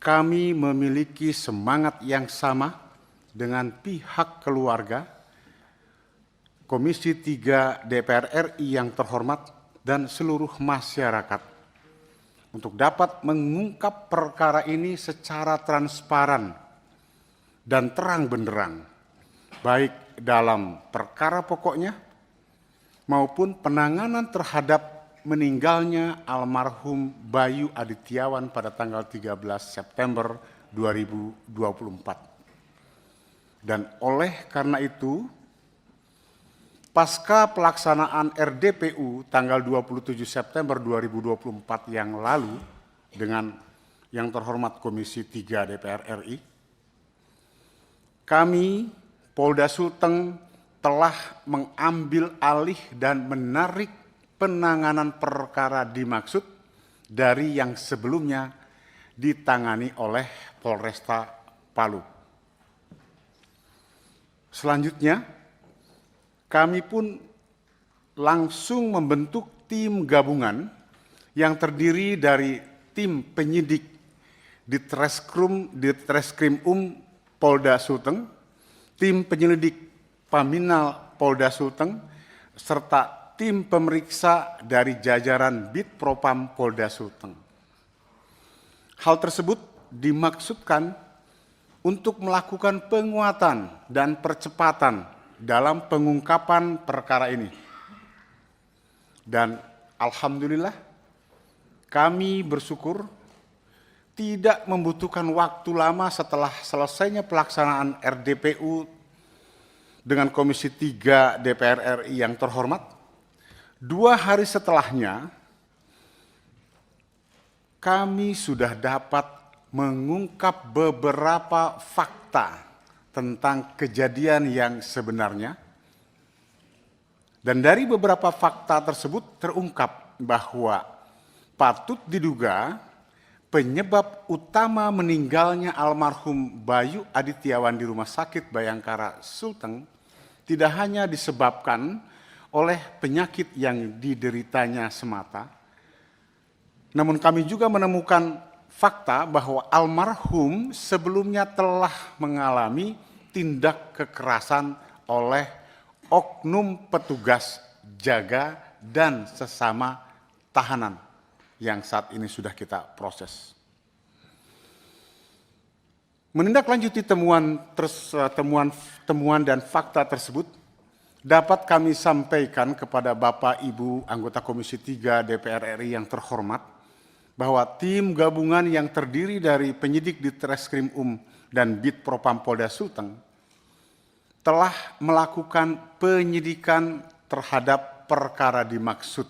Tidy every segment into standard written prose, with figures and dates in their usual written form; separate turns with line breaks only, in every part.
kami memiliki semangat yang sama dengan pihak keluarga, Komisi 3 DPR RI yang terhormat, dan seluruh masyarakat untuk dapat mengungkap perkara ini secara transparan dan terang benderang, baik dalam perkara pokoknya maupun penanganan terhadap meninggalnya almarhum Bayu Adityawan pada tanggal 13 September 2024. Dan oleh karena itu, pasca pelaksanaan RDPU tanggal 27 September 2024 yang lalu dengan yang terhormat Komisi 3 DPR RI, kami Polda Sulteng telah mengambil alih dan menarik penanganan perkara dimaksud dari yang sebelumnya ditangani oleh Polresta Palu. Selanjutnya, kami pun langsung membentuk tim gabungan yang terdiri dari tim penyidik di Treskrim Polda Sulteng, tim penyelidik Paminal Polda Sulteng, serta tim pemeriksa dari jajaran Bid Propam Polda Sulteng. Hal tersebut dimaksudkan untuk melakukan penguatan dan percepatan dalam pengungkapan perkara ini. Dan alhamdulillah kami bersyukur tidak membutuhkan waktu lama setelah selesainya pelaksanaan RDPU dengan Komisi 3 DPR RI yang terhormat. 2 hari setelahnya kami sudah dapat mengungkap beberapa fakta tentang kejadian yang sebenarnya, dan dari beberapa fakta tersebut terungkap bahwa patut diduga penyebab utama meninggalnya almarhum Bayu Adityawan di Rumah Sakit Bayangkara Sulteng tidak hanya disebabkan oleh penyakit yang dideritanya semata, namun kami juga menemukan fakta bahwa almarhum sebelumnya telah mengalami tindak kekerasan oleh oknum petugas jaga dan sesama tahanan yang saat ini sudah kita proses. Menindaklanjuti temuan dan fakta tersebut dapat kami sampaikan kepada Bapak Ibu anggota Komisi 3 DPR RI yang terhormat bahwa tim gabungan yang terdiri dari penyidik di Treskrim dan Bid Propam Polda Sulteng telah melakukan penyidikan terhadap perkara dimaksud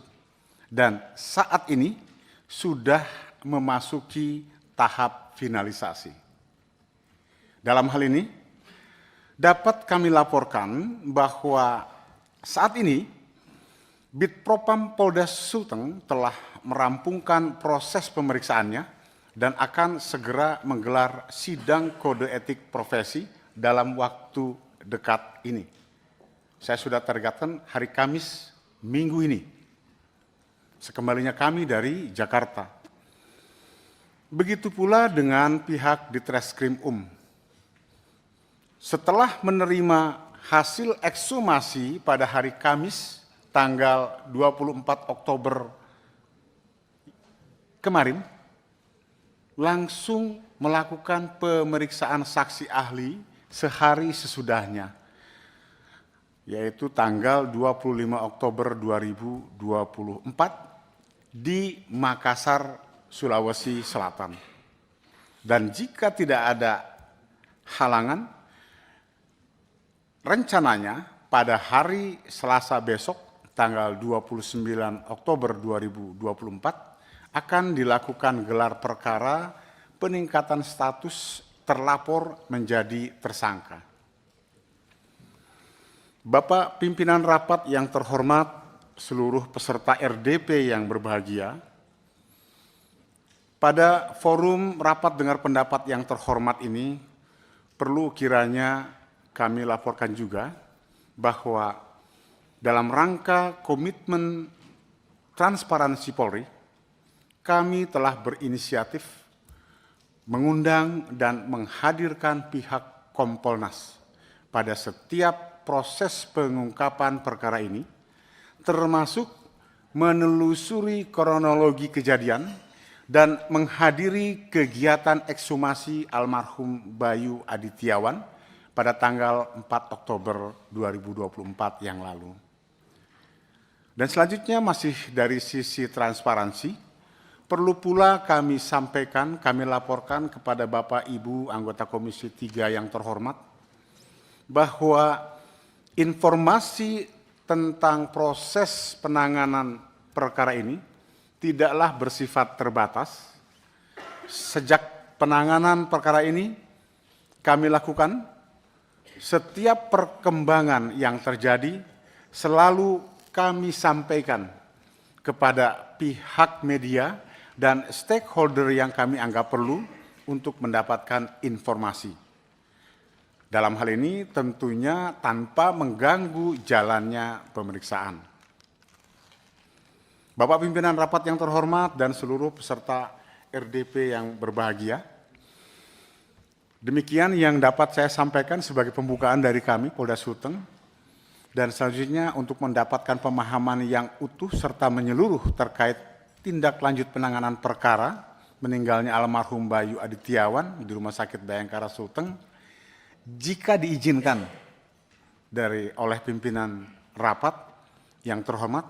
dan saat ini sudah memasuki tahap finalisasi. Dalam hal ini, dapat kami laporkan bahwa saat ini Bid Propam Polda Sulteng telah merampungkan proses pemeriksaannya dan akan segera menggelar sidang kode etik profesi dalam waktu dekat ini. Saya sudah targetkan hari Kamis minggu ini, sekembalinya kami dari Jakarta. Begitu pula dengan pihak di Treskrim Setelah menerima hasil ekshumasi pada hari Kamis tanggal 24 Oktober kemarin, langsung melakukan pemeriksaan saksi ahli sehari sesudahnya, yaitu tanggal 25 Oktober 2024 di Makassar, Sulawesi Selatan. Dan jika tidak ada halangan, rencananya pada hari Selasa besok, tanggal 29 Oktober 2024, akan dilakukan gelar perkara peningkatan status terlapor menjadi tersangka. Bapak pimpinan rapat yang terhormat, seluruh peserta RDP yang berbahagia, pada forum rapat dengar pendapat yang terhormat ini, perlu kiranya kami laporkan juga bahwa dalam rangka komitmen transparansi Polri, kami telah berinisiatif mengundang dan menghadirkan pihak Kompolnas pada setiap proses pengungkapan perkara ini, termasuk menelusuri kronologi kejadian dan menghadiri kegiatan ekshumasi almarhum Bayu Adityawan pada tanggal 4 Oktober 2024 yang lalu. Dan selanjutnya masih dari sisi transparansi, perlu pula kami sampaikan, kami laporkan kepada Bapak Ibu anggota Komisi 3 yang terhormat, bahwa informasi tentang proses penanganan perkara ini tidaklah bersifat terbatas. Sejak penanganan perkara ini kami lakukan, setiap perkembangan yang terjadi selalu kami sampaikan kepada pihak media dan stakeholder yang kami anggap perlu untuk mendapatkan informasi. Dalam hal ini tentunya tanpa mengganggu jalannya pemeriksaan. Bapak pimpinan rapat yang terhormat dan seluruh peserta RDP yang berbahagia, demikian yang dapat saya sampaikan sebagai pembukaan dari kami, Polda Sulteng, dan selanjutnya untuk mendapatkan pemahaman yang utuh serta menyeluruh terkait tindak lanjut penanganan perkara meninggalnya almarhum Bayu Adityawan di Rumah Sakit Bayangkara Sulteng, jika diizinkan oleh pimpinan rapat yang terhormat,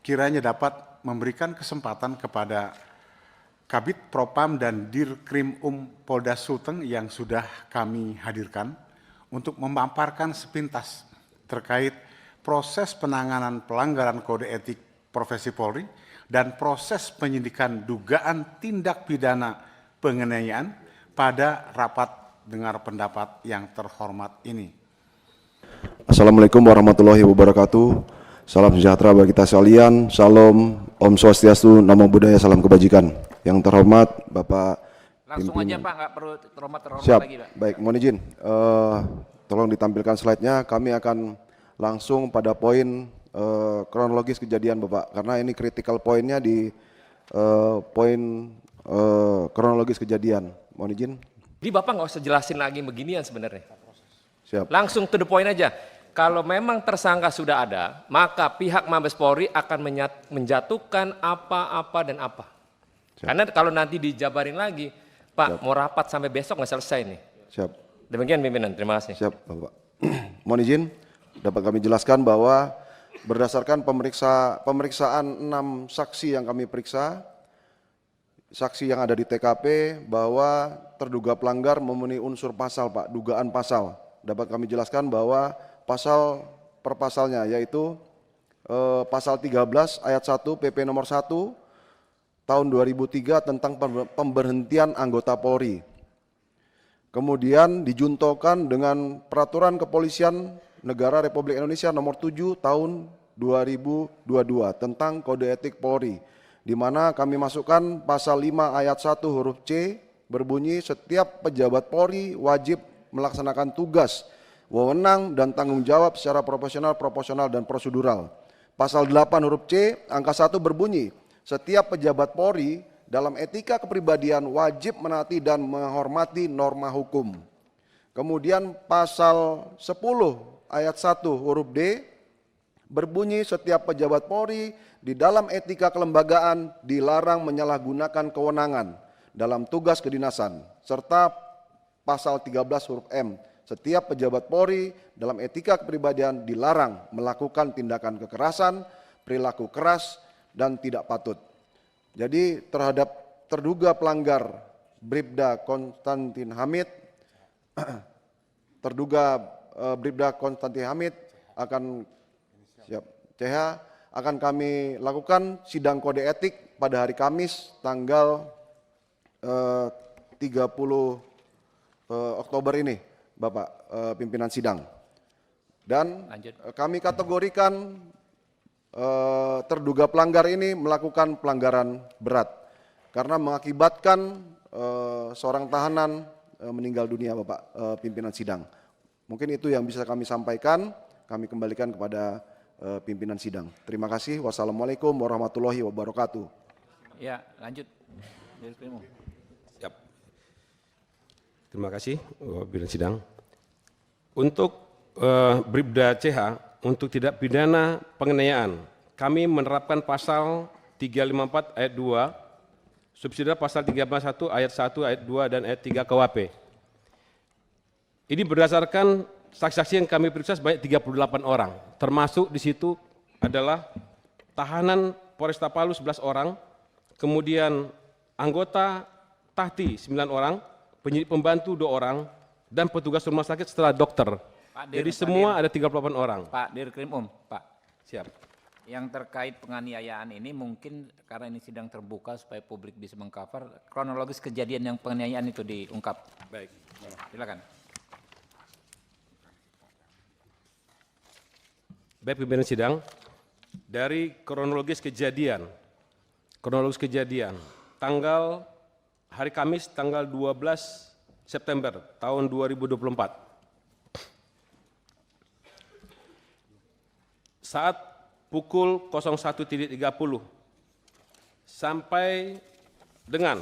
kiranya dapat memberikan kesempatan kepada Kabid Propam dan Dirkrim Polda Sulteng yang sudah kami hadirkan untuk memaparkan sepintas terkait proses penanganan pelanggaran kode etik profesi Polri dan proses penyidikan dugaan tindak pidana penganiayaan pada rapat dengar pendapat yang terhormat ini.
Assalamualaikum warahmatullahi wabarakatuh. Salam sejahtera bagi kita sekalian. Salam, Om Swastiastu, Namo Buddhaya, salam kebajikan. Yang terhormat Bapak
Langsung
pimpinan.
aja Pak, nggak perlu terhormat
Siap.
lagi Pak.
Baik, mohon izin. Tolong ditampilkan slide-nya. Kami akan langsung pada poin kronologis kejadian Bapak, karena ini critical point-nya di poin kronologis kejadian. Mohon izin.
Jadi Bapak nggak usah jelasin lagi beginian sebenarnya.
Siap.
Langsung to the point aja. Kalau memang tersangka sudah ada, maka pihak Mabes Polri akan menjatuhkan apa-apa dan apa.
Siap.
Karena kalau nanti dijabarin lagi, Pak,
Siap.
mau rapat sampai besok nggak selesai nih.
Siap.
Demikian pimpinan, terima kasih.
Siap, Bapak. Mohon izin, dapat kami jelaskan bahwa berdasarkan pemeriksaan 6 saksi yang kami periksa, saksi yang ada di TKP, bahwa terduga pelanggar memenuhi unsur pasal, Pak, dugaan pasal. Dapat kami jelaskan bahwa pasal per pasalnya, yaitu pasal 13 ayat 1 PP nomor 1 tahun 2003 tentang pemberhentian anggota Polri. Kemudian dijuntokan dengan Peraturan Kepolisian Negara Republik Indonesia nomor 7 tahun 2022 tentang Kode Etik Polri, di mana kami masukkan pasal 5 ayat 1 huruf C berbunyi setiap pejabat Polri wajib melaksanakan tugas, wewenang dan tanggung jawab secara profesional, proporsional dan prosedural. Pasal 8 huruf C angka 1 berbunyi setiap pejabat Polri dalam etika kepribadian wajib menaati dan menghormati norma hukum. Kemudian pasal 10 ayat 1 huruf D berbunyi setiap pejabat Polri di dalam etika kelembagaan dilarang menyalahgunakan kewenangan dalam tugas kedinasan, serta pasal 13 huruf M, setiap pejabat Polri dalam etika kepribadian dilarang melakukan tindakan kekerasan, perilaku keras, dan tidak patut. Jadi terhadap terduga pelanggar Bribda Konstantin Hamid, akan CH akan kami lakukan sidang kode etik pada hari Kamis tanggal 30 Oktober ini, Bapak pimpinan sidang. Dan kami kategorikan terduga pelanggar ini melakukan pelanggaran berat karena mengakibatkan seorang tahanan meninggal dunia, Bapak pimpinan sidang. Mungkin itu yang bisa kami sampaikan, kami kembalikan kepada pimpinan sidang. Terima kasih. Wassalamualaikum warahmatullahi wabarakatuh.
Ya, lanjut.
Siap. Terima kasih, pimpinan sidang. Untuk Bribda CH, untuk tidak pidana penganiayaan, kami menerapkan pasal 354 ayat 2, subsidiar pasal 351 ayat 1, ayat 2, dan ayat 3 KUHP. Ini berdasarkan saksi-saksi yang kami periksa sebanyak 38 orang, termasuk di situ adalah tahanan Polresta Palu 11 orang, kemudian anggota Tahti 9 orang, penyidik pembantu 2 orang, dan petugas rumah sakit setelah dokter.
Pak Dir,
Jadi semua ada 38 orang.
Pak Dirkrim Pak.
Siap.
Yang terkait penganiayaan ini mungkin karena ini sidang terbuka supaya publik bisa mengcover kronologis kejadian yang penganiayaan itu diungkap.
Baik.
Silakan.
Baik, pimpinan sidang, dari kronologis kejadian, tanggal hari Kamis tanggal 12 September tahun 2024. Saat pukul 01.30 sampai dengan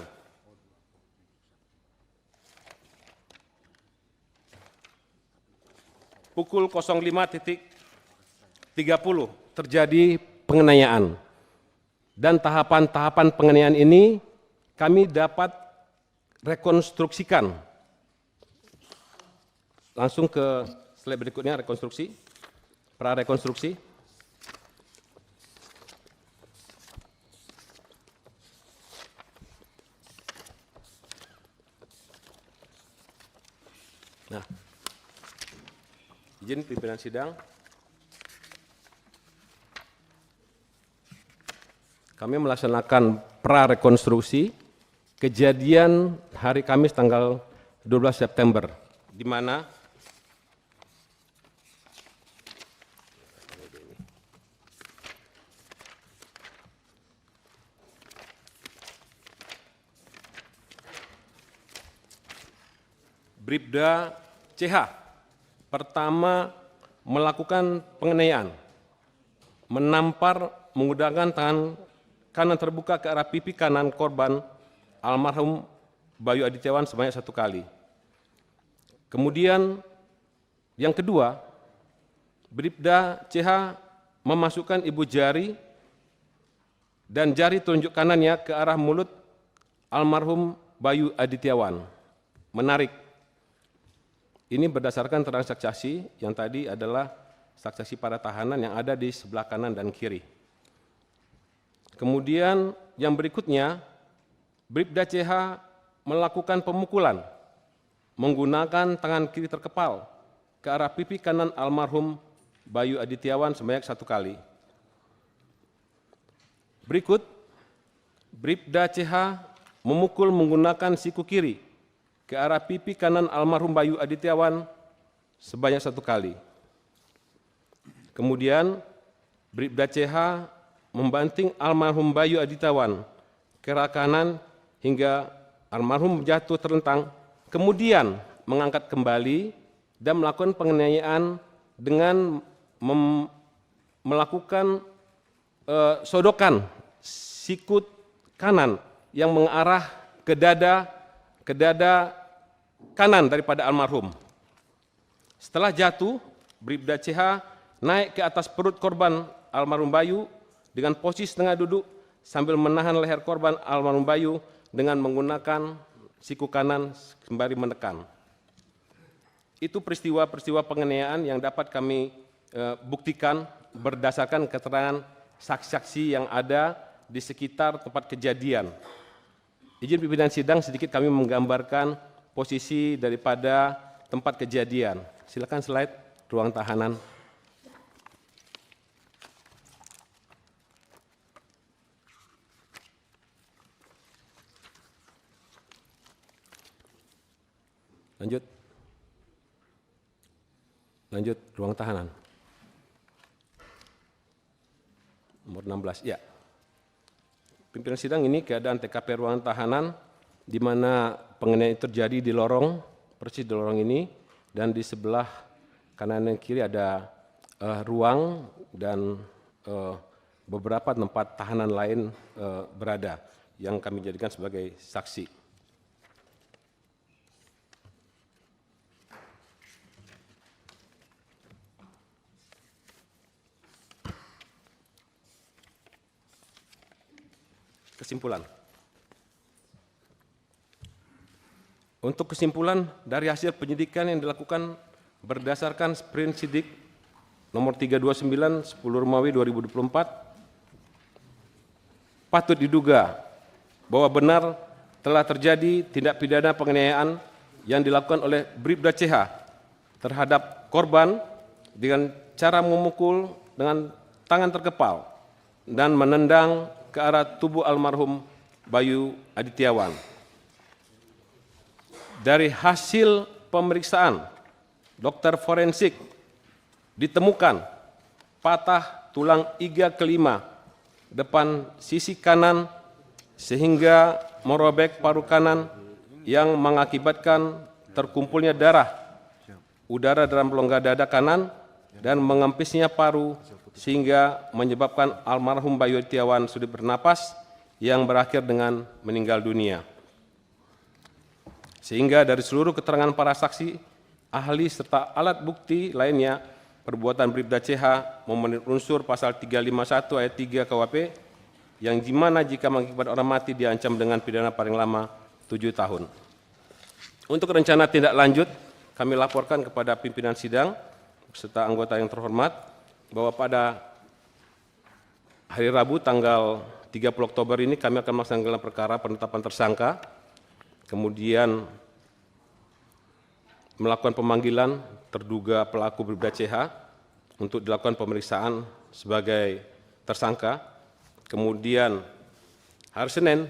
pukul 05.30 terjadi penganiayaan. Dan tahapan-tahapan penganiayaan ini kami dapat rekonstruksikan. Langsung ke slide berikutnya, rekonstruksi, prarekonstruksi. Nah, izin pimpinan sidang, kami melaksanakan prarekonstruksi kejadian hari Kamis tanggal 12 September, di mana Bribda CH pertama melakukan penganiayaan, menampar menggunakan tangan kanan terbuka ke arah pipi kanan korban almarhum Bayu Adityawan sebanyak 1 kali. Kemudian yang kedua, Bribda CH memasukkan ibu jari dan jari telunjuk kanannya ke arah mulut almarhum Bayu Adityawan, menarik. Ini berdasarkan keterangan saksi yang tadi adalah saksi para tahanan yang ada di sebelah kanan dan kiri. Kemudian yang berikutnya, Bribda CH melakukan pemukulan menggunakan tangan kiri terkepal ke arah pipi kanan almarhum Bayu Adityawan sebanyak 1 kali. Berikut, Bribda CH memukul menggunakan siku kiri ke arah pipi kanan almarhum Bayu Adityawan sebanyak 1 kali. Kemudian Bribda CH membanting almarhum Bayu Adityawan ke arah kanan hingga almarhum jatuh terlentang, kemudian mengangkat kembali dan melakukan penganiayaan dengan melakukan sodokan sikut kanan yang mengarah ke dada kanan daripada almarhum. Setelah jatuh, Bribda CH naik ke atas perut korban almarhum Bayu dengan posisi setengah duduk sambil menahan leher korban almarhum Bayu dengan menggunakan siku kanan sembari menekan. Itu peristiwa-peristiwa penganiayaan yang dapat kami buktikan berdasarkan keterangan saksi-saksi yang ada di sekitar tempat kejadian. Izin pimpinan sidang sedikit kami menggambarkan posisi daripada tempat kejadian. Silakan slide ruang tahanan. Lanjut ruang tahanan. Nomor 16, ya. Pimpinan sidang, ini keadaan TKP ruangan tahanan di mana penganiayaan terjadi di lorong, persis di lorong ini, dan di sebelah kanan dan kiri ada ruang dan beberapa tempat tahanan lain berada yang kami jadikan sebagai saksi. kesimpulan. Untuk kesimpulan dari hasil penyidikan yang dilakukan berdasarkan sprint sidik nomor 329 10 Romawi 2024, patut diduga bahwa benar telah terjadi tindak pidana penganiayaan yang dilakukan oleh Bribda CH terhadap korban dengan cara memukul dengan tangan terkepal dan menendang ke arah tubuh almarhum Bayu Adityawan. Dari hasil pemeriksaan dokter forensik ditemukan patah tulang iga kelima depan sisi kanan sehingga merobek paru kanan yang mengakibatkan terkumpulnya darah udara dalam rongga dada kanan dan mengempisnya paru sehingga menyebabkan almarhum Bayu Adityawan sulit bernapas yang berakhir dengan meninggal dunia. Sehingga dari seluruh keterangan para saksi, ahli serta alat bukti lainnya, perbuatan Bribda CH memenuhi unsur pasal 351 ayat 3 KUHP yang dimana jika mengakibatkan orang mati diancam dengan pidana paling lama 7 tahun. Untuk rencana tindak lanjut, kami laporkan kepada pimpinan sidang serta anggota yang terhormat bahwa pada hari Rabu tanggal 30 Oktober ini kami akan melaksanakan gelar perkara penetapan tersangka, kemudian melakukan pemanggilan terduga pelaku Bribda CH untuk dilakukan pemeriksaan sebagai tersangka. Kemudian hari Senin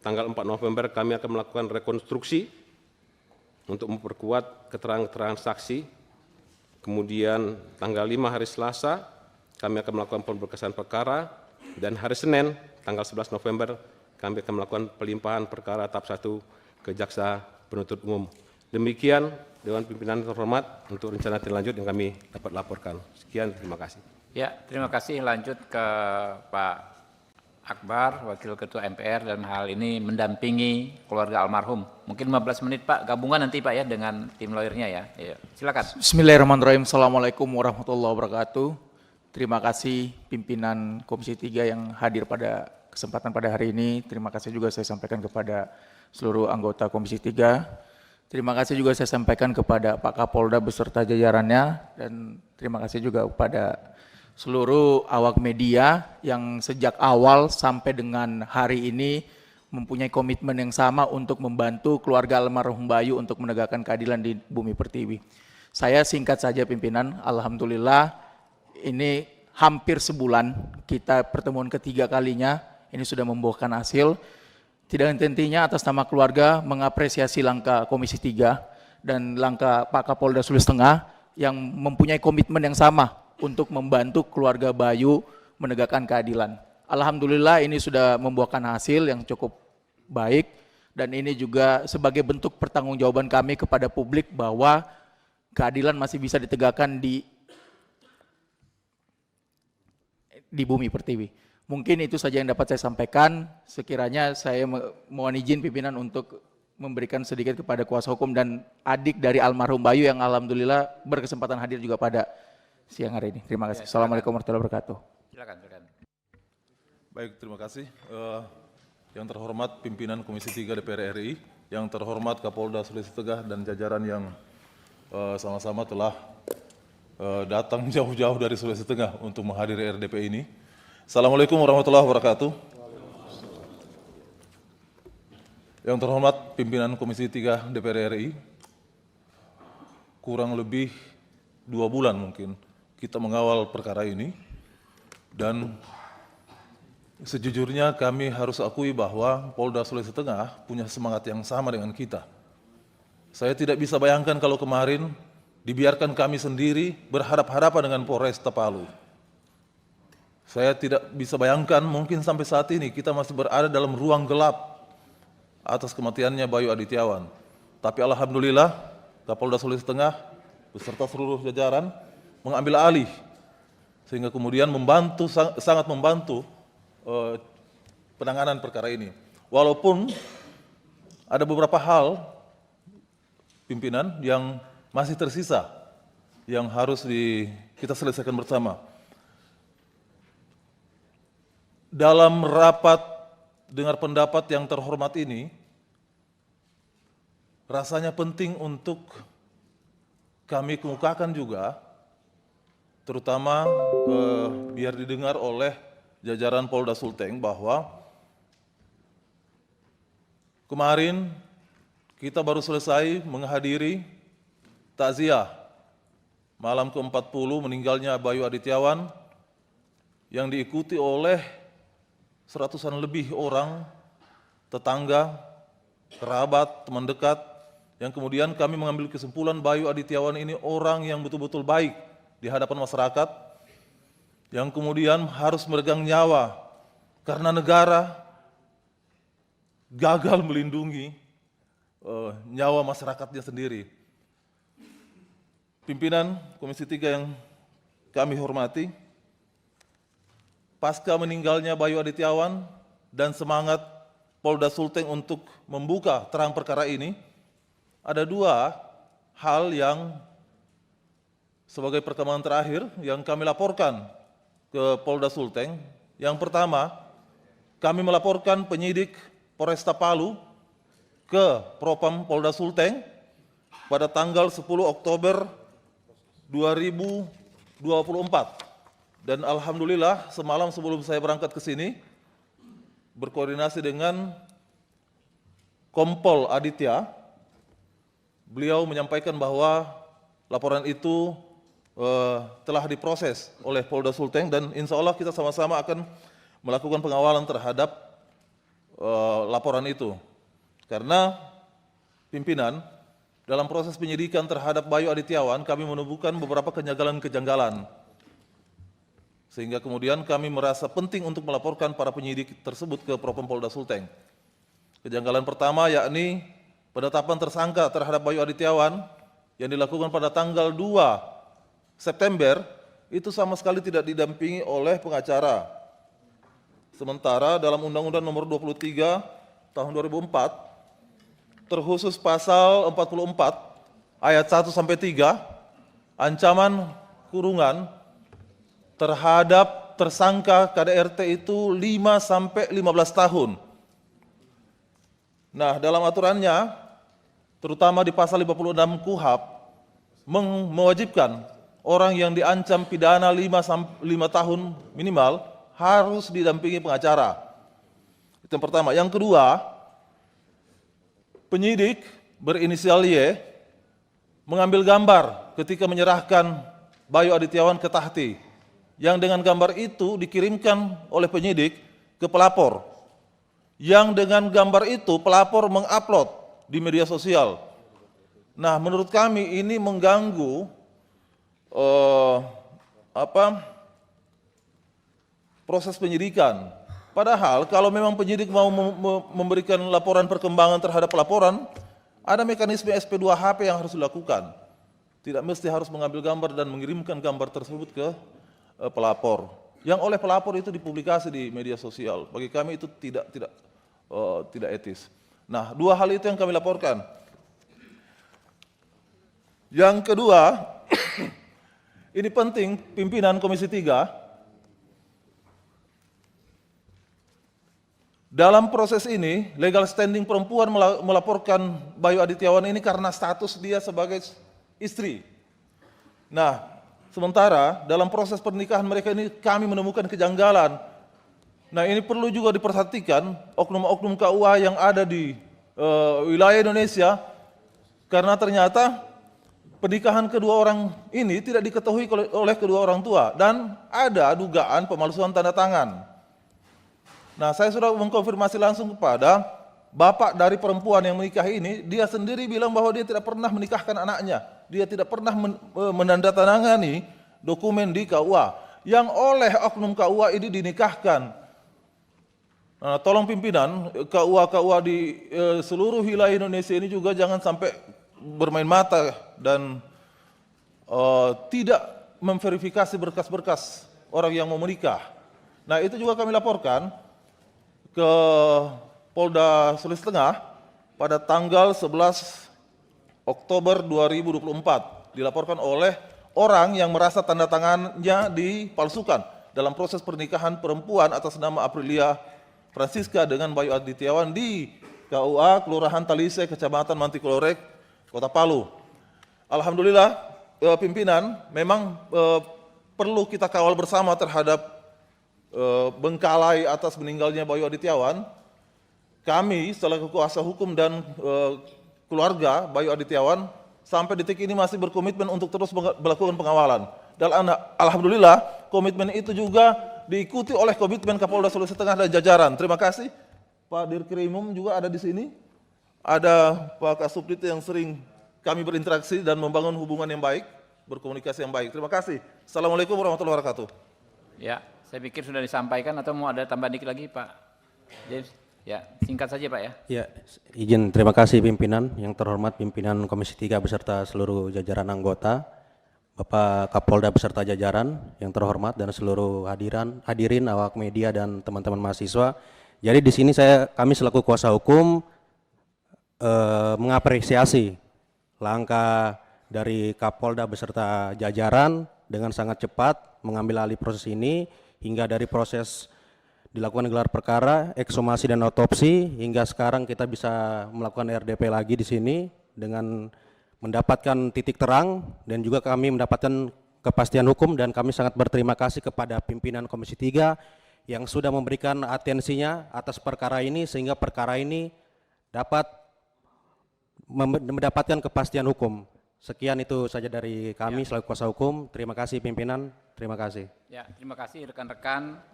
tanggal 4 November kami akan melakukan rekonstruksi untuk memperkuat keterangan-keterangan saksi. Kemudian tanggal 5 hari Selasa kami akan melakukan pemberkasan perkara dan hari Senin tanggal 11 November kami akan melakukan pelimpahan perkara tahap 1 ke Jaksa Penuntut Umum. Demikian Dewan Pimpinan terhormat untuk rencana tindak lanjut yang kami dapat laporkan. Sekian, terima kasih.
Ya, terima kasih. Lanjut ke Pak Akbar, Wakil Ketua MPR, dan hal ini mendampingi keluarga almarhum. Mungkin 15 menit Pak, gabungan nanti Pak ya dengan tim lawyernya ya. Ya, silakan.
Bismillahirrahmanirrahim. Assalamualaikum warahmatullahi wabarakatuh. Terima kasih pimpinan Komisi 3 yang hadir pada kesempatan pada hari ini. Terima kasih juga saya sampaikan kepada seluruh anggota Komisi 3. Terima kasih juga saya sampaikan kepada Pak Kapolda beserta jajarannya, dan terima kasih juga kepada seluruh awak media yang sejak awal sampai dengan hari ini mempunyai komitmen yang sama untuk membantu keluarga almarhum Bayu untuk menegakkan keadilan di Bumi Pertiwi. Saya singkat saja pimpinan, alhamdulillah ini hampir sebulan kita pertemuan ketiga kalinya, ini sudah membuahkan hasil. Tidak henti-hentinya atas nama keluarga mengapresiasi langkah Komisi 3 dan langkah Pak Kapolda Sulawesi Tengah yang mempunyai komitmen yang sama untuk membantu keluarga Bayu menegakkan keadilan. Alhamdulillah ini sudah membuahkan hasil yang cukup baik, dan ini juga sebagai bentuk pertanggungjawaban kami kepada publik bahwa keadilan masih bisa ditegakkan di Bumi Pertiwi. Mungkin itu saja yang dapat saya sampaikan. Sekiranya saya mohon izin pimpinan untuk memberikan sedikit kepada kuasa hukum dan adik dari almarhum Bayu yang alhamdulillah berkesempatan hadir juga pada siang hari ini. Terima kasih. Assalamualaikum warahmatullahi wabarakatuh.
Silakan, silakan.
Baik, terima kasih. Yang terhormat pimpinan Komisi 3 DPR RI, yang terhormat Kapolda Sulawesi Tengah dan jajaran yang sama-sama telah datang jauh-jauh dari Sulawesi Tengah untuk menghadiri RDP ini. Assalamualaikum warahmatullahi wabarakatuh. Yang terhormat pimpinan Komisi 3 DPR RI, kurang lebih 2 bulan mungkin kita mengawal perkara ini, dan sejujurnya kami harus akui bahwa Polda Sulawesi Tengah punya semangat yang sama dengan kita. Saya tidak bisa bayangkan kalau kemarin dibiarkan kami sendiri berhadapan-hadapan dengan Polres Palu. Saya tidak bisa bayangkan mungkin sampai saat ini kita masih berada dalam ruang gelap atas kematiannya Bayu Adityawan. Tapi alhamdulillah Kapolda Sulawesi Tengah beserta seluruh jajaran mengambil alih, sehingga kemudian sangat membantu penanganan perkara ini. Walaupun ada beberapa hal pimpinan yang masih tersisa yang harus kita selesaikan bersama. Dalam rapat dengar pendapat yang terhormat ini, rasanya penting untuk kami kemukakan juga, terutama biar didengar oleh jajaran Polda Sulteng bahwa kemarin kita baru selesai menghadiri takziah malam ke-40 meninggalnya Bayu Adityawan yang diikuti oleh seratusan lebih orang, tetangga, kerabat, teman dekat, yang kemudian kami mengambil kesimpulan Bayu Adityawan ini orang yang betul-betul baik di hadapan masyarakat, yang kemudian harus meregang nyawa karena negara gagal melindungi nyawa masyarakatnya sendiri. Pimpinan Komisi 3 yang kami hormati, pasca meninggalnya Bayu Adityawan dan semangat Polda Sulteng untuk membuka terang perkara ini, ada dua hal yang sebagai perkembangan terakhir yang kami laporkan ke Polda Sulteng. Yang pertama, kami melaporkan penyidik Polresta Palu ke Propam Polda Sulteng pada tanggal 10 Oktober 2024. Dan alhamdulillah semalam sebelum saya berangkat ke sini, berkoordinasi dengan Kompol Aditya, beliau menyampaikan bahwa laporan itu telah diproses oleh Polda Sulteng dan insya Allah kita sama-sama akan melakukan pengawalan terhadap laporan itu. Karena pimpinan, dalam proses penyidikan terhadap Bayu Adityawan, kami menemukan beberapa kejanggalan-kejanggalan. Sehingga kemudian kami merasa penting untuk melaporkan para penyidik tersebut ke Propam Polda Sulteng. Kejanggalan pertama yakni penetapan tersangka terhadap Bayu Adityawan yang dilakukan pada tanggal 2 September itu sama sekali tidak didampingi oleh pengacara. Sementara dalam Undang-Undang Nomor 23 Tahun 2004 terkhusus pasal 44 ayat 1 sampai 3 ancaman kurungan terhadap tersangka KDRT itu 5 sampai 15 tahun. Nah, dalam aturannya, terutama di pasal 56 KUHP, mewajibkan orang yang diancam pidana 5 tahun minimal harus didampingi pengacara. Itu yang pertama. Yang kedua, penyidik berinisial Y mengambil gambar ketika menyerahkan Bayu Adityawan ke Tahti, yang dengan gambar itu dikirimkan oleh penyidik ke pelapor, yang dengan gambar itu pelapor mengupload di media sosial. Nah, menurut kami ini mengganggu proses penyidikan. Padahal kalau memang penyidik mau memberikan laporan perkembangan terhadap laporan, ada mekanisme SP2HP yang harus dilakukan. Tidak mesti harus mengambil gambar dan mengirimkan gambar tersebut ke pelapor. Yang oleh pelapor itu dipublikasi di media sosial. Bagi kami itu tidak etis. Nah, dua hal itu yang kami laporkan. Yang kedua, ini penting pimpinan Komisi 3 dalam proses ini legal standing perempuan melaporkan Bayu Adityawan ini karena status dia sebagai istri. Nah, sementara dalam proses pernikahan mereka ini kami menemukan kejanggalan. Nah, ini perlu juga diperhatikan oknum-oknum KUA yang ada di wilayah Indonesia, karena ternyata pernikahan kedua orang ini tidak diketahui oleh kedua orang tua dan ada dugaan pemalsuan tanda tangan. Nah, saya sudah mengkonfirmasi langsung kepada bapak dari perempuan yang menikah ini, dia sendiri bilang bahwa dia tidak pernah menikahkan anaknya. Dia tidak pernah menandatangani dokumen di KUA yang oleh oknum KUA ini dinikahkan. Nah, tolong pimpinan KUA di seluruh wilayah Indonesia ini juga jangan sampai bermain mata dan tidak memverifikasi berkas-berkas orang yang mau menikah. Nah, itu juga kami laporkan ke Polda Sulawesi Tengah pada tanggal 11 Oktober 2024, dilaporkan oleh orang yang merasa tanda tangannya dipalsukan dalam proses pernikahan perempuan atas nama Aprilia Francisca dengan Bayu Adityawan di KUA Kelurahan Talise, Kecamatan Mantikolorek, Kota Palu. Alhamdulillah, pimpinan memang perlu kita kawal bersama terhadap bengkalai atas meninggalnya Bayu Adityawan. Kami selaku kuasa hukum dan keluarga Bayu Adityawan sampai detik ini masih berkomitmen untuk terus melakukan pengawalan. Dan alhamdulillah komitmen itu juga diikuti oleh komitmen Kapolda Sulawesi Tengah dan jajaran. Terima kasih. Pak Dirkrimum juga ada di sini. Ada Pak Kasubdit yang sering kami berinteraksi dan membangun hubungan yang baik, berkomunikasi yang baik. Terima kasih. Assalamualaikum warahmatullahi wabarakatuh.
Ya, saya pikir sudah disampaikan atau mau ada tambahan dikit lagi Pak James? Ya, singkat saja Pak ya.
Ya, izin terima kasih pimpinan, yang terhormat pimpinan Komisi 3 beserta seluruh jajaran anggota, Bapak Kapolda beserta jajaran yang terhormat dan seluruh hadirin awak media dan teman-teman mahasiswa. Jadi di sini kami selaku kuasa hukum mengapresiasi langkah dari Kapolda beserta jajaran dengan sangat cepat mengambil alih proses ini hingga dari proses dilakukan gelar perkara, ekshumasi dan otopsi hingga sekarang kita bisa melakukan RDP lagi di sini dengan mendapatkan titik terang dan juga kami mendapatkan kepastian hukum, dan kami sangat berterima kasih kepada pimpinan Komisi 3 yang sudah memberikan atensinya atas perkara ini sehingga perkara ini dapat mendapatkan kepastian hukum. Sekian itu saja dari kami selaku kuasa hukum. Terima kasih pimpinan, terima kasih.
Ya, terima kasih rekan-rekan.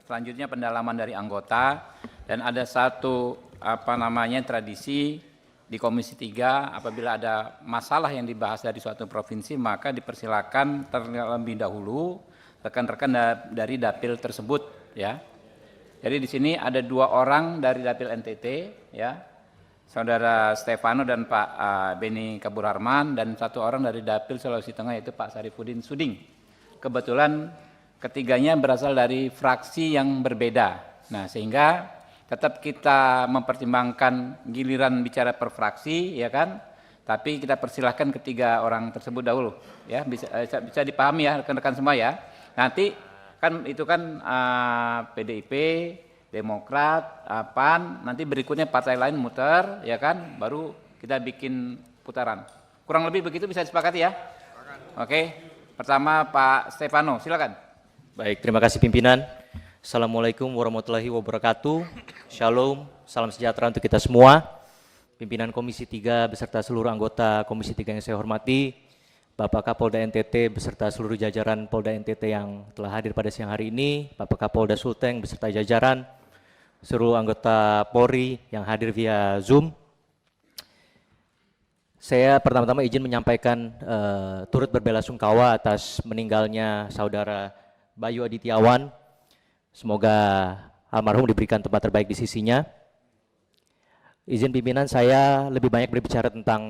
Selanjutnya pendalaman dari anggota, dan ada satu tradisi di Komisi 3 apabila ada masalah yang dibahas dari suatu provinsi maka dipersilakan terlebih dahulu rekan-rekan dari dapil tersebut ya. Jadi di sini ada 2 orang dari dapil NTT ya. Saudara Stefano dan Pak Beni Kaburharman, dan 1 orang dari dapil Sulawesi Tengah yaitu Pak Sarifudin Suding. Kebetulan ketiganya berasal dari fraksi yang berbeda. Nah, sehingga tetap kita mempertimbangkan giliran bicara per fraksi, ya kan? Tapi kita persilahkan ketiga orang tersebut dahulu, ya. Bisa dipahami ya rekan-rekan semua ya. Nanti kan itu kan PDIP, Demokrat, PAN, nanti berikutnya partai lain muter, ya kan? Baru kita bikin putaran. Kurang lebih begitu, bisa disepakati ya? Oke. Pertama Pak Stefano, silakan.
Baik, terima kasih pimpinan. Assalamualaikum warahmatullahi wabarakatuh. Shalom, salam sejahtera untuk kita semua. Pimpinan Komisi 3 beserta seluruh anggota Komisi 3 yang saya hormati, Bapak Kapolda NTT beserta seluruh jajaran Polda NTT yang telah hadir pada siang hari ini, Bapak Kapolda Sulteng beserta jajaran, seluruh anggota Polri yang hadir via Zoom. Saya pertama-tama izin menyampaikan turut berbelasungkawa atas meninggalnya saudara Bayu Adityawan. Semoga almarhum diberikan tempat terbaik di sisinya. Izin pimpinan, saya lebih banyak berbicara tentang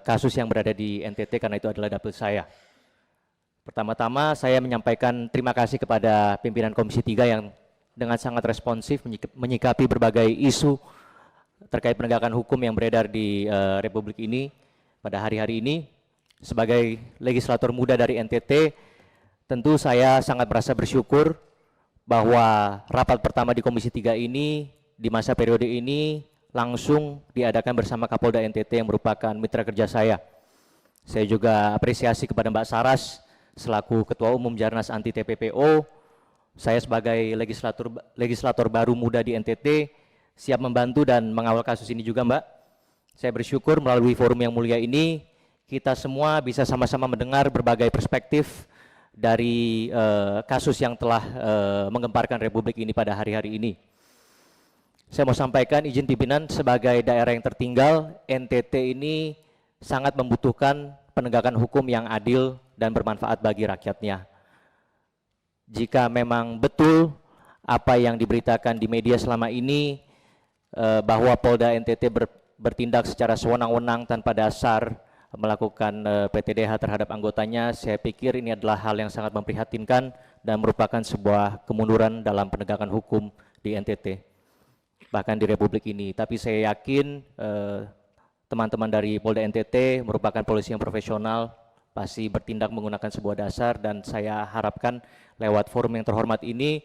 kasus yang berada di NTT karena itu adalah dapil saya. Pertama-tama saya menyampaikan terima kasih kepada pimpinan Komisi 3 yang dengan sangat responsif menyikapi berbagai isu terkait penegakan hukum yang beredar di Republik ini pada hari-hari ini. Sebagai legislator muda dari NTT, tentu saya sangat merasa bersyukur bahwa rapat pertama di Komisi 3 ini di masa periode ini langsung diadakan bersama Kapolda NTT yang merupakan mitra kerja saya. Saya juga apresiasi kepada Mbak Saras selaku Ketua Umum Jarnas Anti TPPO. Saya sebagai legislator baru muda di NTT siap membantu dan mengawal kasus ini juga, Mbak. Saya bersyukur melalui forum yang mulia ini kita semua bisa sama-sama mendengar berbagai perspektif dari kasus yang telah menggemparkan Republik ini pada hari-hari ini. Saya mau sampaikan izin pimpinan, sebagai daerah yang tertinggal, NTT ini sangat membutuhkan penegakan hukum yang adil dan bermanfaat bagi rakyatnya. Jika memang betul apa yang diberitakan di media selama ini bahwa Polda NTT bertindak secara sewenang-wenang tanpa dasar melakukan PTDH terhadap anggotanya, saya pikir ini adalah hal yang sangat memprihatinkan dan merupakan sebuah kemunduran dalam penegakan hukum di NTT, bahkan di Republik ini. Tapi saya yakin teman-teman dari Polda NTT merupakan polisi yang profesional, pasti bertindak menggunakan sebuah dasar, dan saya harapkan lewat forum yang terhormat ini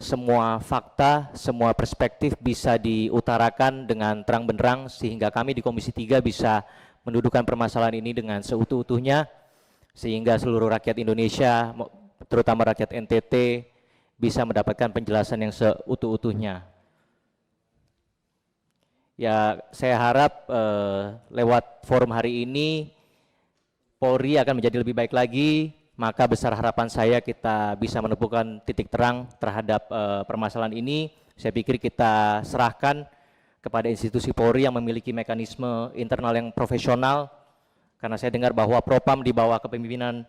semua fakta, semua perspektif bisa diutarakan dengan terang benderang sehingga kami di Komisi 3 bisa mendudukan permasalahan ini dengan seutuh-utuhnya sehingga seluruh rakyat Indonesia, terutama rakyat NTT, bisa mendapatkan penjelasan yang seutuh-utuhnya. Ya, saya harap lewat forum hari ini Polri akan menjadi lebih baik lagi, maka besar harapan saya kita bisa menemukan titik terang terhadap permasalahan ini. Saya pikir kita serahkan kepada institusi Polri yang memiliki mekanisme internal yang profesional, karena saya dengar bahwa Propam di bawah kepemimpinan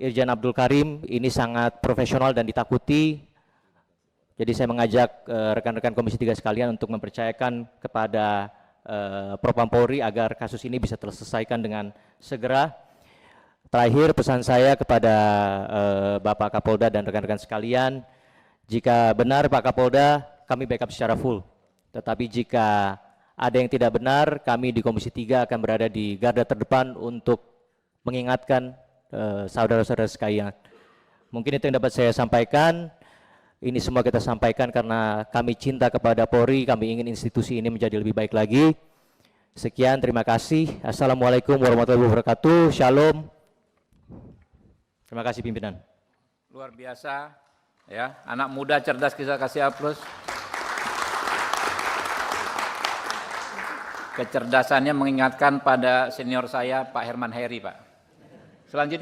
Irjen Abdul Karim ini sangat profesional dan ditakuti. Jadi saya mengajak rekan-rekan Komisi 3 sekalian untuk mempercayakan kepada Propam Polri agar kasus ini bisa terselesaikan dengan segera. Terakhir pesan saya kepada Bapak Kapolda dan rekan-rekan sekalian, jika benar Pak Kapolda, kami backup secara full. Tetapi jika ada yang tidak benar, kami di Komisi 3 akan berada di garda terdepan untuk mengingatkan saudara-saudara sekalian. Mungkin itu yang dapat saya sampaikan. Ini semua kita sampaikan karena kami cinta kepada Polri, kami ingin institusi ini menjadi lebih baik lagi. Sekian, terima kasih. Assalamualaikum warahmatullahi wabarakatuh. Shalom. Terima kasih pimpinan.
Luar biasa, ya, anak muda cerdas, kita kasih aplaus. Kecerdasannya mengingatkan pada senior saya Pak Herman Heri, Pak. Selanjutnya